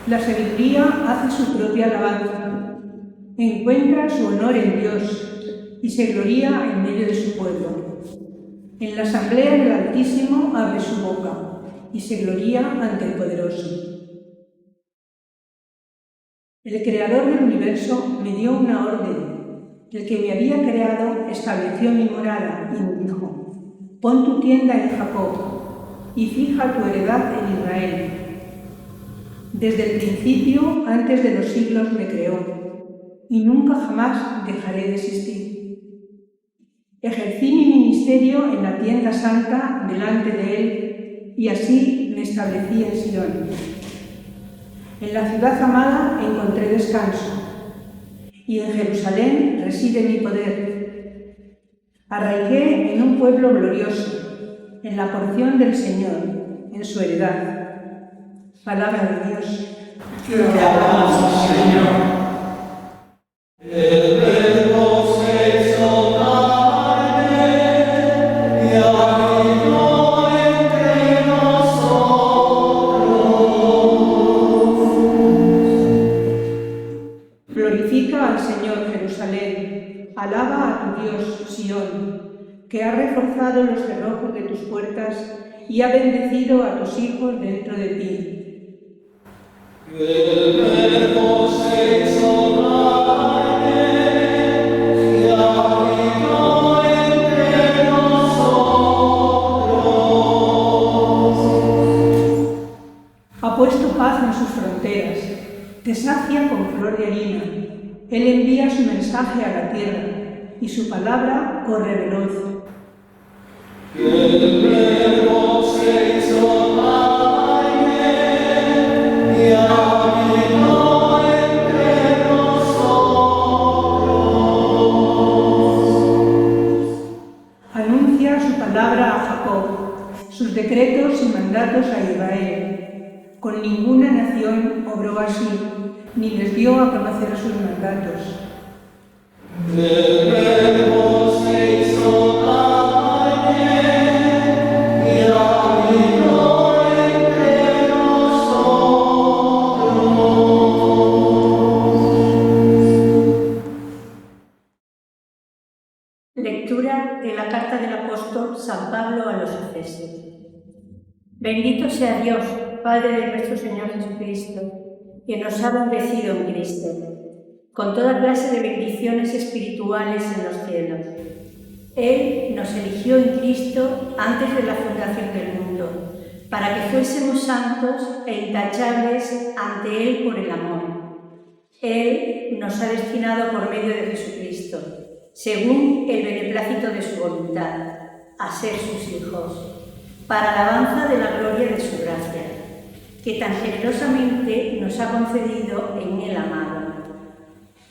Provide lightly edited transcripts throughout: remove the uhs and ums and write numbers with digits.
La sabiduría hace su propia alabanza, encuentra su honor en Dios y se gloría en medio de su pueblo. En la asamblea del Altísimo abre su boca y se gloría ante el Poderoso. El Creador del universo me dio una orden. El que me había creado estableció mi morada y me dijo: pon tu tienda en Jacob y fija tu heredad en Israel. Desde el principio, antes de los siglos, me creó, y nunca jamás dejaré de existir. Ejercí mi ministerio en la tienda santa delante de él, y así me establecí en Sion. En la ciudad amada encontré descanso, y en Jerusalén reside mi poder. Arraigué en un pueblo glorioso, en la porción del Señor, en su heredad. Palabra de Dios. Te alabamos, Señor. El Verbo se hizo carne y habitó entre nosotros. Glorifica al Señor, Jerusalén. Alaba a tu Dios, Sión, que ha reforzado los cerrojos de tus puertas y ha bendecido a tus hijos dentro de ti. El Verbo se hizo carne y habitó entre nosotros. Ha puesto paz en sus fronteras, te sacia con flor de harina. Él envía su mensaje a la tierra y su palabra corre veloz. El Verbo se hizo carne y habitó entre nosotros. Anuncia su palabra a Jacob, sus decretos y mandatos a Israel. Con ninguna nación obró así, ni les dio a conocer sus mandatos. El Verbo se hizo carne y habitó entre nosotros. Lectura de la carta del apóstol San Pablo a los Efesios. Bendito sea Dios, Padre de nuestro Señor Jesucristo, que nos ha bendecido en Cristo, con toda clase de bendiciones espirituales en los cielos. Él nos eligió en Cristo antes de la fundación del mundo, para que fuésemos santos e intachables ante Él por el amor. Él nos ha destinado por medio de Jesucristo, según el beneplácito de su voluntad, a ser sus hijos, para alabanza de la gloria de su gracia, que tan generosamente nos ha concedido en el amado.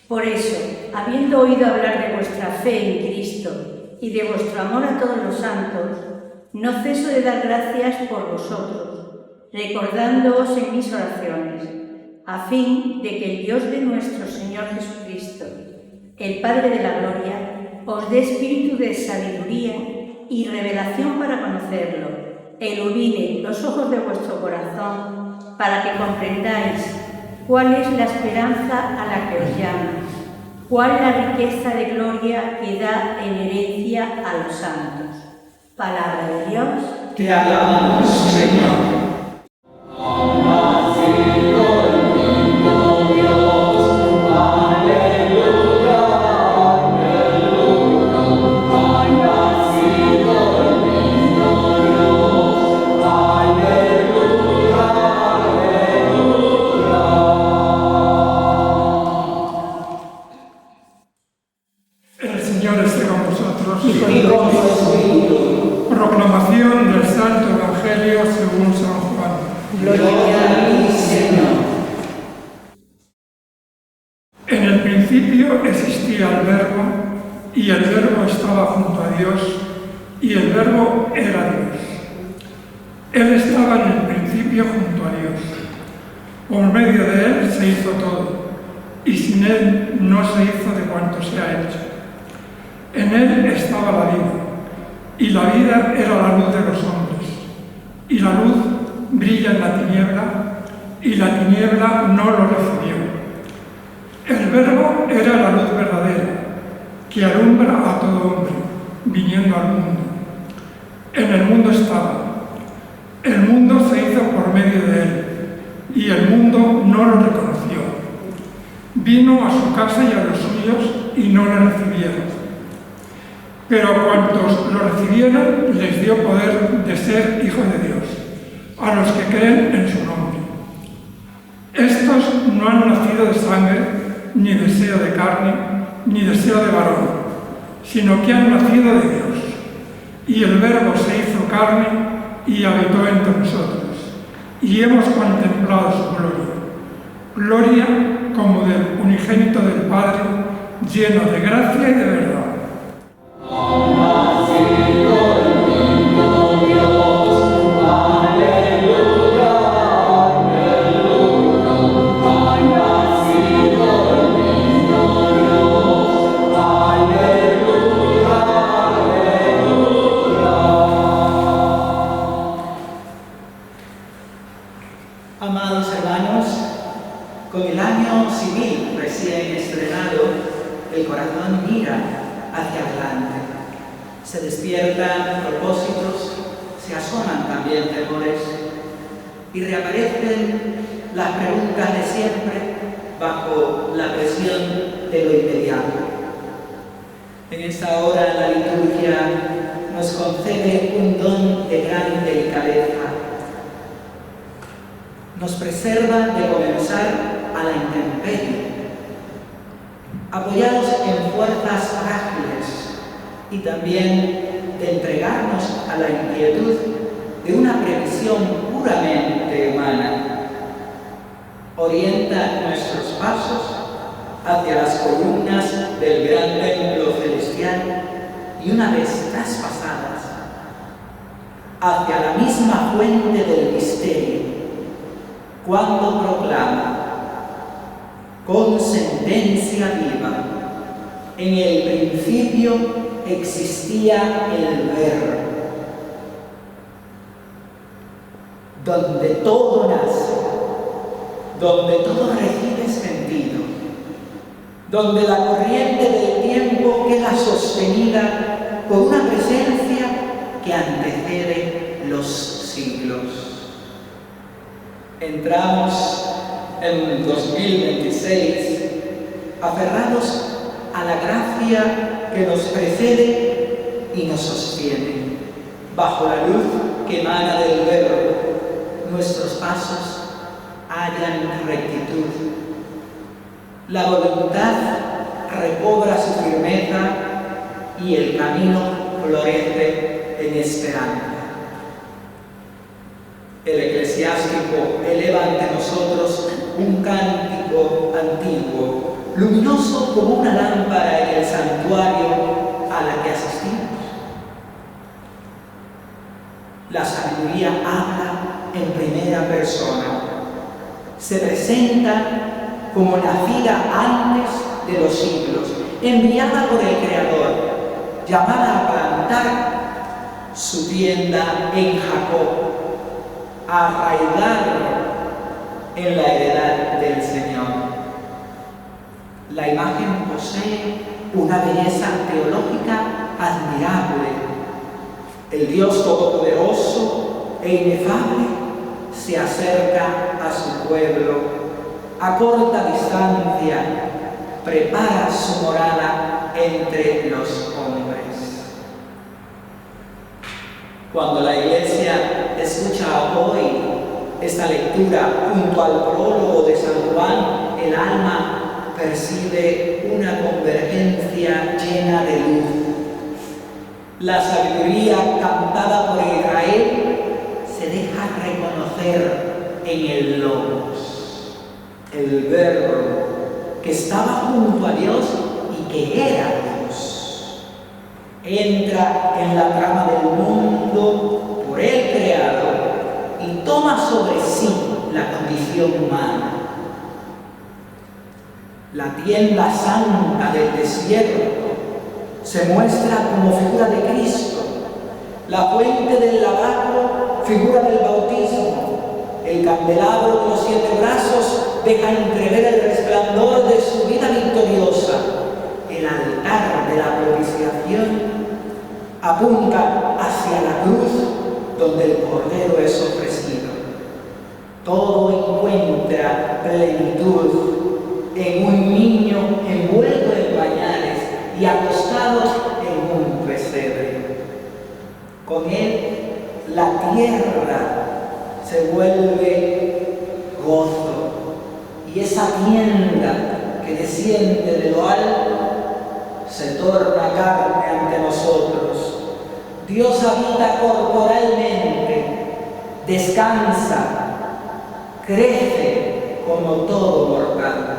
Por eso, habiendo oído hablar de vuestra fe en Cristo y de vuestro amor a todos los santos, no ceso de dar gracias por vosotros, recordándoos en mis oraciones, a fin de que el Dios de nuestro Señor Jesucristo, el Padre de la gloria, os dé espíritu de sabiduría y revelación para conocerlo, e ilumine los ojos de vuestro corazón, para que comprendáis cuál es la esperanza a la que os llama, cuál la riqueza de gloria que da en herencia a los santos. Palabra de Dios. Te alabamos, Señor. Proclamación del Santo Evangelio según San Juan. Gloria a ti, Señor. En el principio existía el Verbo, y el Verbo estaba junto a Dios, y el Verbo era Dios. Él estaba en el principio junto a Dios. Por medio de Él se hizo todo, y sin Él no se hizo de cuanto se ha hecho. En Él estaba la vida, y la vida era la luz de los hombres. Y la luz brilla en la tiniebla, y la tiniebla no lo recibió. El Verbo era la luz verdadera, que alumbra a todo hombre, viniendo al mundo. En el mundo estaba. El mundo se hizo por medio de él, y el mundo no lo reconoció. Vino a su casa y a los suyos, y no le recibieron. Pero a cuantos lo recibieron, les dio poder de ser hijos de Dios, a los que creen en su nombre. Estos no han nacido de sangre, ni deseo de carne, ni deseo de varón, sino que han nacido de Dios. Y el Verbo se hizo carne y habitó entre nosotros, y hemos contemplado su gloria, gloria como del unigénito del Padre, lleno de gracia y de verdad. Amados hermanos, con el año civil recién estrenado, el corazón mira hacia adelante. Se despiertan propósitos, se asoman también temores y reaparecen las preguntas de siempre bajo la presión de lo inmediato. En esta hora la liturgia nos concede un don de gran delicadeza. Nos preserva de comenzar a la intemperie, apoyados en fuerzas frágiles y también de entregarnos a la inquietud de una previsión puramente humana. Orienta nuestros pasos hacia las columnas del gran templo celestial y una vez traspasadas, hacia la misma fuente del misterio, cuando proclama, con sentencia viva, en el principio existía el Verbo, donde todo nace, donde todo recibe sentido, donde la corriente del tiempo queda sostenida por una presencia que antecede los siglos. Entramos en 2026 aferrados a la gracia que nos precede y nos sostiene. Bajo la luz que emana del Verbo, nuestros pasos hallan rectitud. La voluntad recobra su firmeza y el camino florece en esperanza. El eclesiástico eleva ante nosotros un cántico antiguo, luminoso como una lámpara en el santuario a la que asistimos. La sabiduría habla en primera persona, se presenta como nacida antes de los siglos, enviada por el Creador, llamada a plantar su tienda en Jacob, a arraigar en la heredad del Señor. La imagen posee una belleza teológica admirable. El Dios todopoderoso e inefable se acerca a su pueblo a corta distancia, prepara su morada entre los hombres. Cuando la Iglesia escucha hoy esta lectura junto al prólogo de San Juan, el alma percibe una convergencia llena de luz. La sabiduría cantada por Israel se deja reconocer en el Logos, el Verbo que estaba junto a Dios y que era Dios. Entra en la trama del mundo por el Creador y toma sobre sí la condición humana. La tienda santa del desierto se muestra como figura de Cristo, la fuente del lavacro, figura del bautismo, El candelabro de los 7 brazos deja entrever el resplandor de su vida victoriosa. El altar de la propiciación apunta hacia la cruz donde el Cordero es ofrecido. Todo encuentra plenitud en un niño envuelto en pañales y acostado en un pesebre. Con él la tierra se vuelve gozo y esa tienda que desciende de lo alto se torna carne ante nosotros. Dios habita corporalmente, descansa, crece como todo mortal.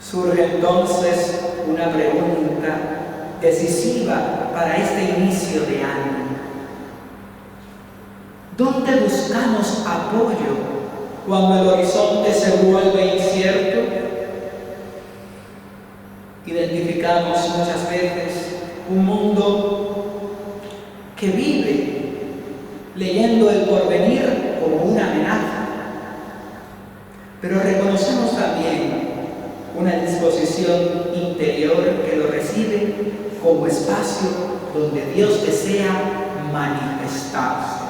Surge entonces una pregunta decisiva para este inicio de año. ¿Dónde buscamos apoyo cuando el horizonte se vuelve incierto? Identificamos muchas veces un mundo que vive leyendo el porvenir como una amenaza, pero reconocemos también una disposición interior que lo recibe como espacio donde Dios desea manifestarse.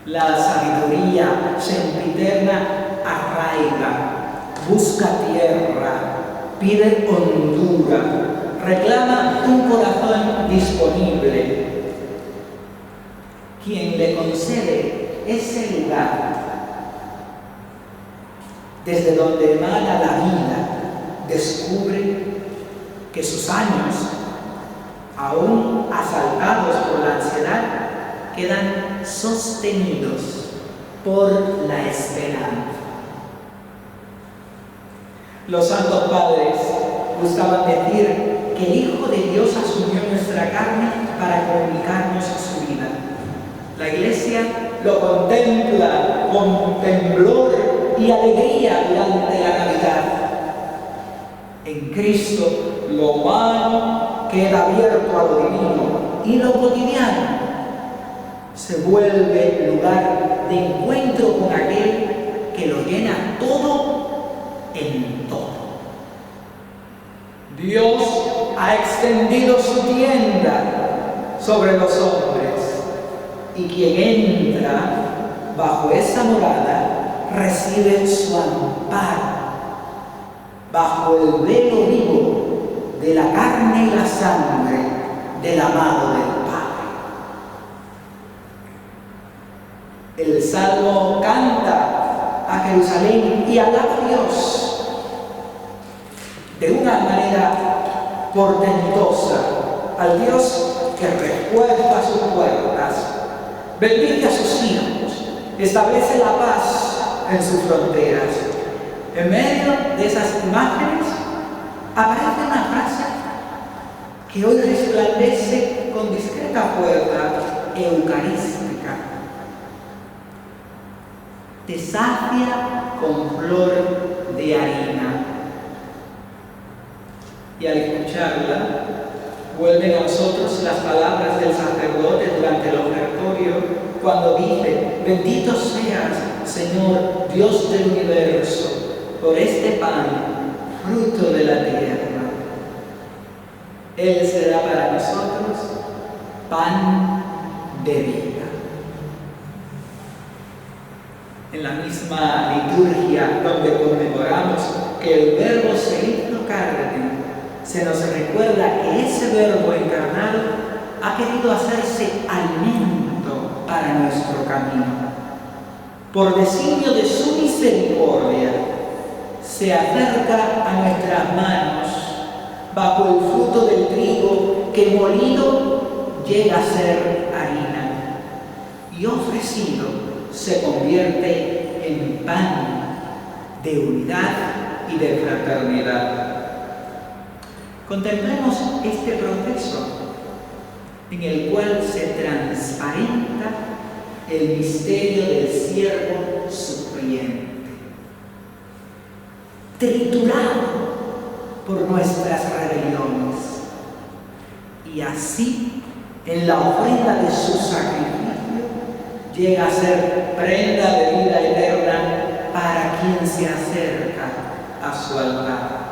La sabiduría sempiterna arraiga, busca tierra, pide hondura, reclama un corazón disponible. Quien le concede ese lugar desde donde emana la vida, descubre que sus años, aún asaltados por la ansiedad, quedan sostenidos por la esperanza. Los santos padres buscaban decir que el Hijo de Dios asumió nuestra carne para comunicarnos su vida. La Iglesia lo contempla con temblor y alegría durante la Navidad. En Cristo lo humano queda abierto a lo divino y lo cotidiano se vuelve lugar de encuentro con aquel que lo llena todo en todo. Dios ha extendido su tienda sobre los hombres y quien entra bajo esa morada recibe su amparo bajo el velo vivo de la carne y la sangre del amado del Padre. El Salmo canta a Jerusalén y alaba a Dios de una manera portentosa, al Dios que refuerza sus puertas, bendice a sus hijos, establece la paz en sus fronteras. En medio de esas imágenes aparece una frase que hoy resplandece con discreta fuerza eucarística. Te sacia con flor de harina. Y al escucharla, vuelven a nosotros las palabras del sacerdote durante el ofertorio, cuando dice: bendito seas, Señor, Dios del universo, por este pan, fruto de la tierra. Él será para nosotros pan de vida. En la misma liturgia donde conmemoramos que el Verbo se hizo carne, se nos recuerda que ese Verbo encarnado ha querido hacerse alimento para nuestro camino. Por designio de su misericordia, se acerca a nuestras manos bajo el fruto del trigo que molido llega a ser harina y ofrecido se convierte en pan de unidad y de fraternidad. Contemplemos este proceso en el cual se transparenta el misterio del siervo sufriente, triturado por nuestras rebeliones, y así, en la ofrenda de su sacrificio, llega a ser prenda de vida eterna para quien se acerca a su altar.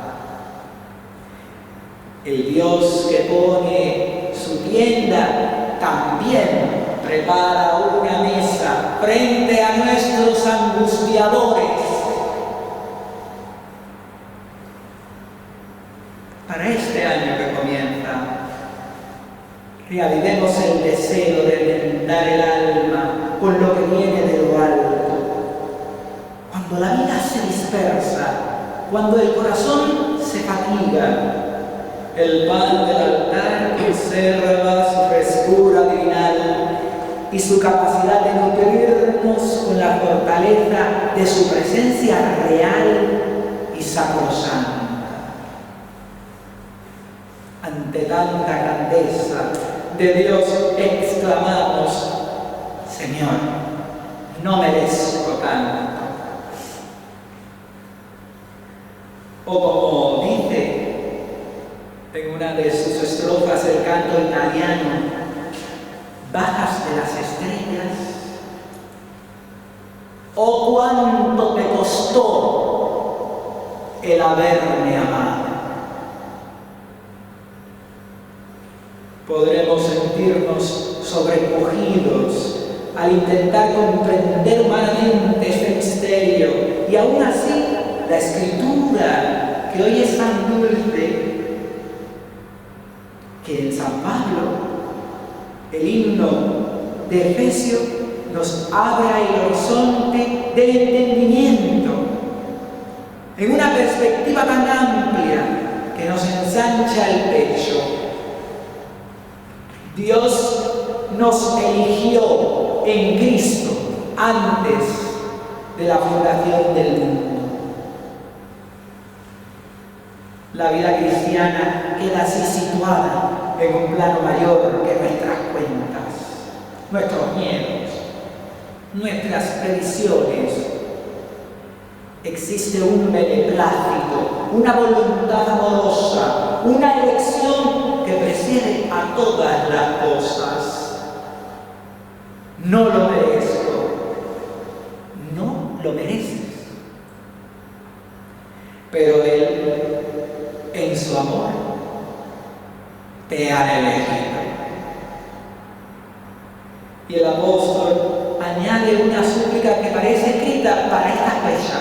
El Dios que pone su tienda también prepara una mesa frente a nuestros angustiadores. Para este año que comienza, reavivemos el deseo de vendar el alma con lo que viene de lo alto. Cuando la vida se dispersa, cuando el corazón se fatiga, el pan del altar conserva su frescura divinal y su capacidad de nutrirnos con la fortaleza de su presencia real y sacrosanta. Ante tanta grandeza de Dios exclamamos: Señor, no merezco tanto. O como dice en una de sus estrofas el canto italiano: bajas de las estrellas, oh cuánto te costó el haberme amado. Podremos sentirnos sobrecogidos al intentar comprender humanamente este misterio, y aún así la Escritura, que hoy es tan dulce, que en San Pablo, el himno de Efesios, nos abre el horizonte del entendimiento en una perspectiva tan amplia que nos ensancha el pecho. Dios nos eligió en Cristo antes de la fundación del mundo. La vida cristiana queda así situada en un plano mayor que nuestras cuentas, nuestros miedos, nuestras previsiones. Existe un beneplácito, una voluntad amorosa, una elección que precede a todas las cosas. No lo merezco, no lo mereces, pero Él, en su amor, te ha elegido. Y el apóstol añade una súplica que parece escrita para esta fecha: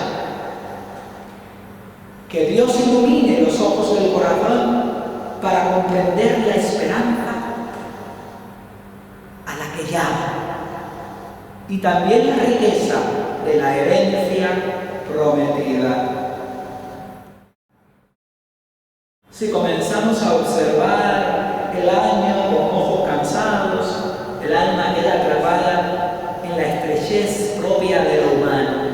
que Dios ilumine los ojos del corazón para comprender la esperanza a la que llama, y también la riqueza de la herencia prometida. Si comenzamos a observar el año con ojos cansados, el alma queda atrapada en la estrechez propia de lo humano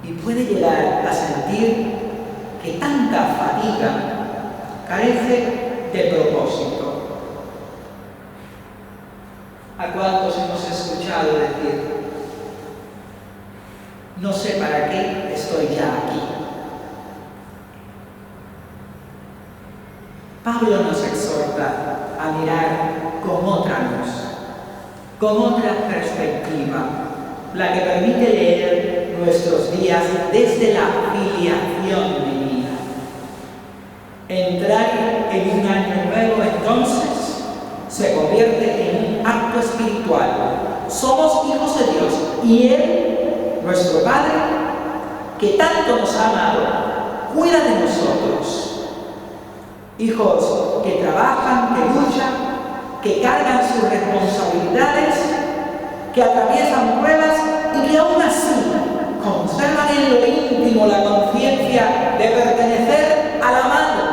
y puede llegar a sentir que tanta fatiga carece de propósito. ¿A cuántos hemos escuchado decir: no sé para qué estoy ya aquí? Pablo nos exhorta a mirar con otra luz, con otra perspectiva, la que permite leer nuestros días desde la filiación divina. Entrar en un año nuevo, entonces, se convierte en un acto espiritual. Somos hijos de Dios y Él, nuestro Padre, que tanto nos ha amado, cuida de nosotros. Hijos que trabajan, que luchan, que cargan sus responsabilidades, que atraviesan pruebas y que aún así conservan en lo íntimo la conciencia de pertenecer al amado.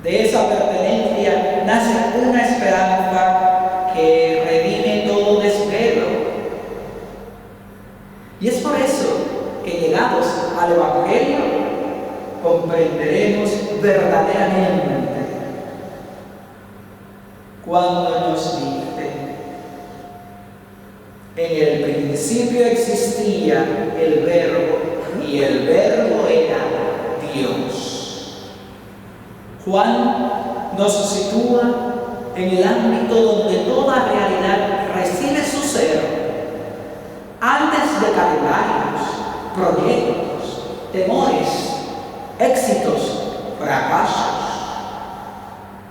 De esa pertenencia nace una esperanza que redime todo desvelo. Y es por eso que, llegados al Evangelio, comprenderemos verdaderamente cuando nos dice: en el principio existía el Verbo y el Verbo era Dios. Juan nos sitúa en el ámbito donde toda realidad recibe su ser, antes de calendarios, proyectos, temores, éxitos, fracasos.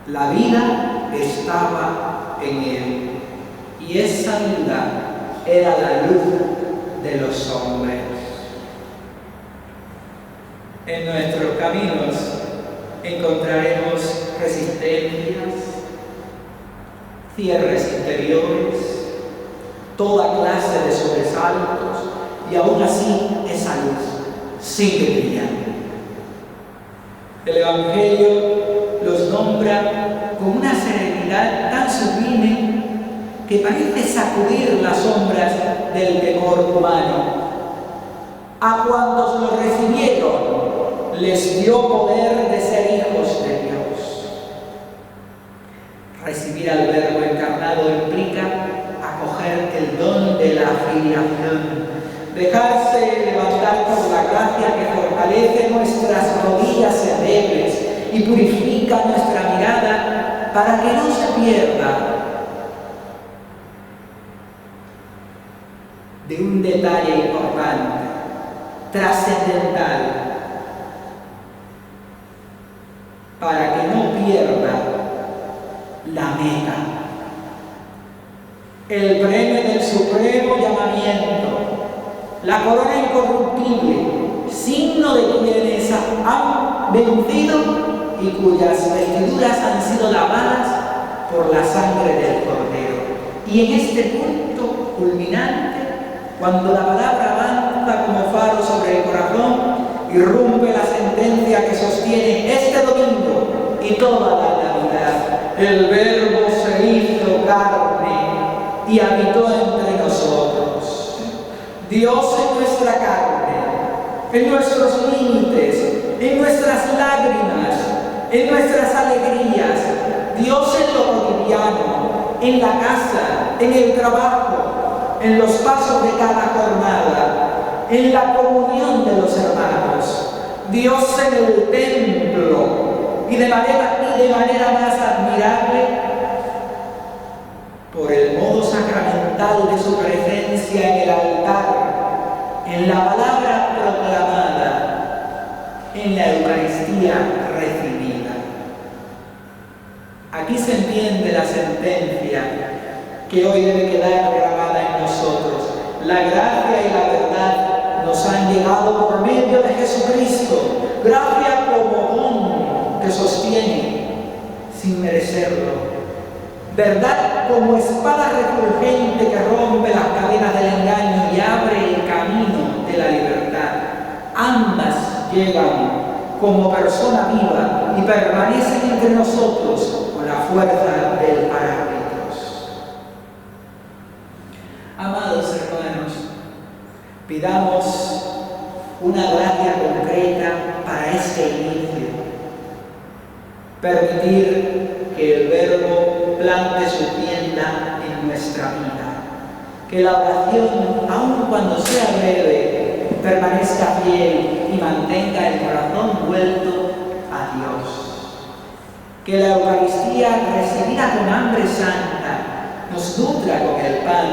La vida estaba en él y esa vida era la luz de los hombres. En nuestros caminos encontraremos resistencias, cierres interiores, toda clase de sobresaltos, y aún así esa luz sigue brillando. El Evangelio los nombra con una serenidad tan sublime que parece sacudir las sombras del temor humano. A cuantos lo recibieron, les dio poder de ser hijos de Dios. Recibir al Verbo encarnado implica acoger el don de la filiación, dejarse levantar por la gracia que fortalece nuestras rodillas endebles y purifica nuestra mirada para que no se pierda de un detalle importante, trascendental, para que no pierda la meta, el premio del supremo llamamiento, la corona incorruptible, signo de quienes han vencido y cuyas vestiduras han sido lavadas por la sangre del Cordero. Y en este punto culminante, cuando la palabra avanza como faro sobre el corazón, irrumpe la sentencia que sostiene este domingo y toda la Navidad. El Verbo se hizo carne y habitó entre nosotros. Dios en nuestra carne, en nuestros límites, en nuestras lágrimas, en nuestras alegrías. Dios en lo cotidiano, en la casa, en el trabajo, en los pasos de cada jornada, en la comunión de los hermanos. Dios en el templo y de manera más admirable por el modo sacramental de su presencia en el altar, en la palabra proclamada, en la Eucaristía recibida. Aquí se entiende la sentencia que hoy debe quedar grabada en nosotros. La gracia y la verdad nos han llegado por medio de Jesucristo. Gracia como don que sostiene sin merecerlo. Verdad como espada refulgente que rompe las cadenas del engaño y abre el camino de la libertad. Ambas llegan como persona viva y permanecen entre nosotros con la fuerza del Paráclitos. Amados hermanos, pidamos una gracia concreta para este inicio. Permitir que el Verbo plante su tienda en nuestra vida. Que la oración, aun cuando sea breve, permanezca fiel y mantenga el corazón vuelto a Dios. Que la Eucaristía, recibida con hambre santa, nos nutra con el pan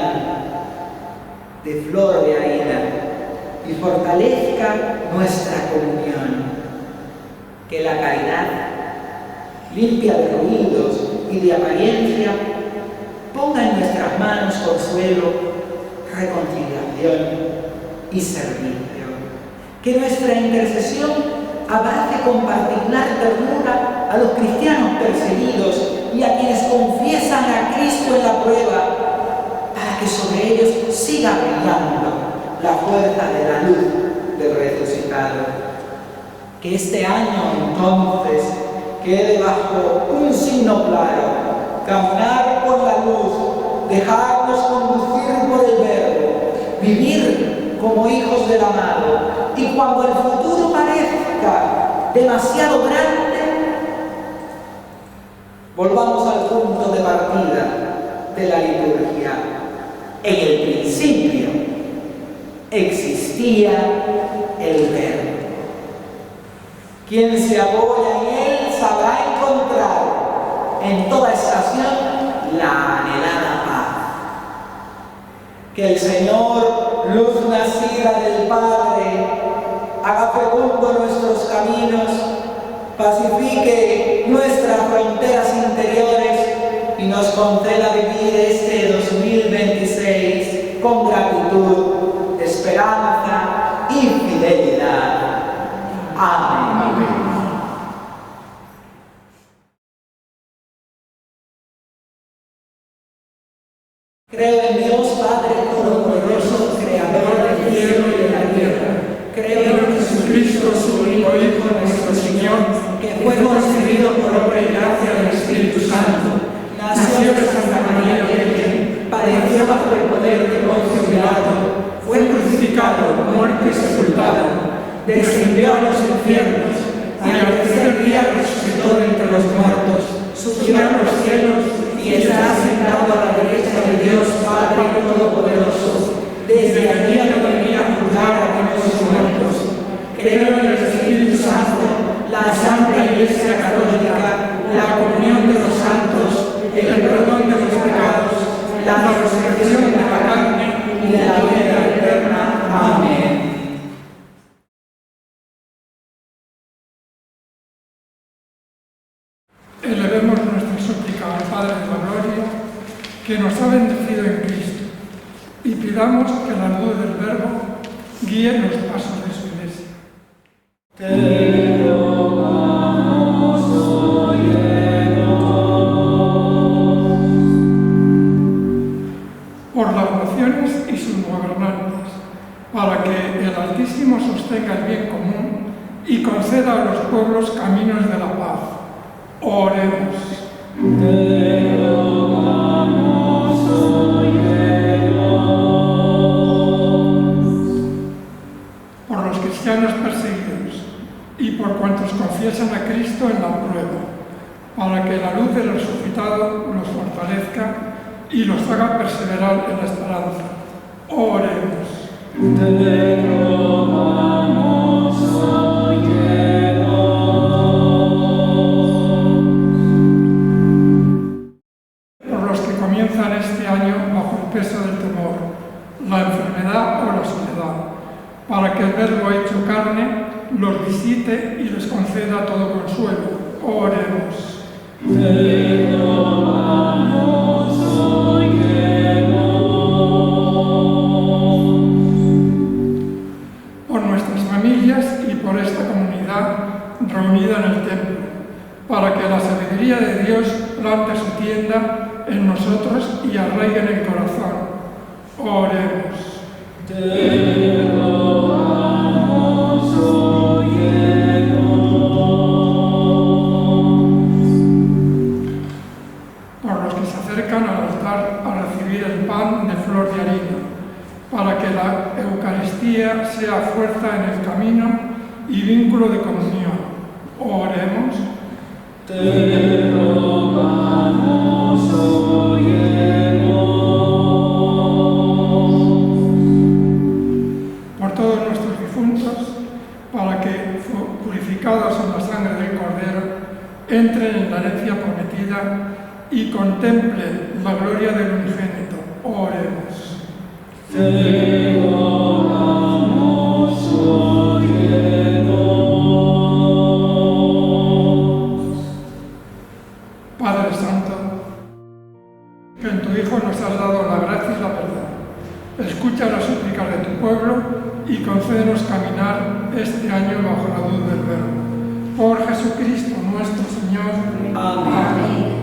de flor de harina y fortalezca nuestra comunión. Que la caridad, limpia de ruidos y de apariencia, ponga en nuestras manos consuelo, reconciliación y servicio. Que nuestra intercesión abrace con particular ternura a los cristianos perseguidos y a quienes confiesan a Cristo en la prueba, para que sobre ellos siga brillando la fuerza de la luz del resucitado. Que este año entonces quede bajo un signo claro: caminar por la luz, dejarnos conducir por el Verbo, vivir como hijos del amado, y cuando el futuro parezca demasiado grande, volvamos al punto de partida de la liturgia. En el principio existía el Verbo. Quien se apoya en él sabrá encontrar en toda estación la anhelada paz. Que el Señor, luz nacida del Padre, haga fecundo nuestros caminos, pacifique nuestras fronteras interiores y nos conceda vivir este 2026 con gratitud, esperanza y fidelidad. Amén. Creo en Dios Padre Todopoderoso, Creador del cielo y de la tierra. Creo en Jesucristo, su único Hijo, nuestro Señor, que fue concebido por obra y gracia del Espíritu Santo. Nació de Santa María Virgen, padeció bajo el poder de Poncio Pilato, fue crucificado, muerto y sepultado, descendió a los infiernos, y al tercer día resucitó de entre los muertos, subió a los cielos y está sentado a la derecha de Dios Padre Todopoderoso. Desde allí ha de venir a juzgar a vivos y muertos. Creo en el Espíritu Santo, la Santa Iglesia Católica, la comunión de los santos, el perdón de los pecados, la resurrección de la carne y la vida eterna. Amén. Elevemos nuestra súplica al Padre de la Gloria, que nos ha bendecido en Cristo, y pidamos que la luz del Verbo guíe los pasos de su Iglesia. Te rogamos, por las naciones y sus gobernantes, para que el Altísimo sostenga el bien común y conceda a los pueblos caminos de la paz. Oremos. Te rogamos, por los cristianos perseguidos y por cuantos confiesan a Cristo en la prueba, para que la luz del resucitado los fortalezca y los haga perseverar en la esperanza. Oremos. Te rogamos, por los que comienzan este año bajo el peso del temor, la enfermedad o la soledad, para que el Verbo hecho carne los visite y les conceda todo consuelo. Oremos. Te rogamos, por nuestras familias y por esta comunidad reunida en el templo, para que la sabiduría de Dios plante su tienda en nosotros y arraigue en el corazón. Oremos. Te rogamos, por los que se acercan al altar a recibir el pan de flor de harina, para que la Eucaristía sea fuerza en el camino y vínculo de comunión. Oremos. Te rogamos, por todos nuestros difuntos, para que, purificados en la sangre del Cordero, entren en la herencia prometida y contemplen la gloria del unigénito. Oremos. Te rogamos, Padre Santo, que en tu Hijo nos has dado la gracia y la verdad. Escucha las súplicas de tu pueblo y concédenos caminar este año bajo la luz del Verbo. Por Jesucristo nuestro Señor. Amén.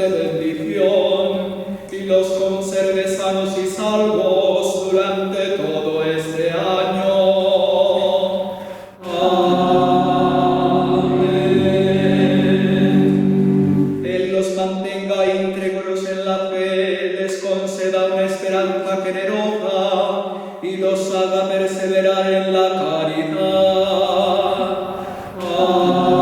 de bendición y los conserve sanos y salvos durante todo este año. Amén. Él los mantenga íntegros en la fe, les conceda una esperanza generosa y los haga perseverar en la caridad. Amén.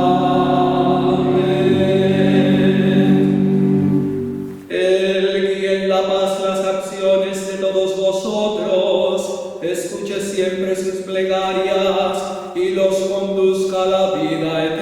Él guíe en la paz las acciones de todos vosotros, escuche siempre sus plegarias y los conduzca a la vida eterna.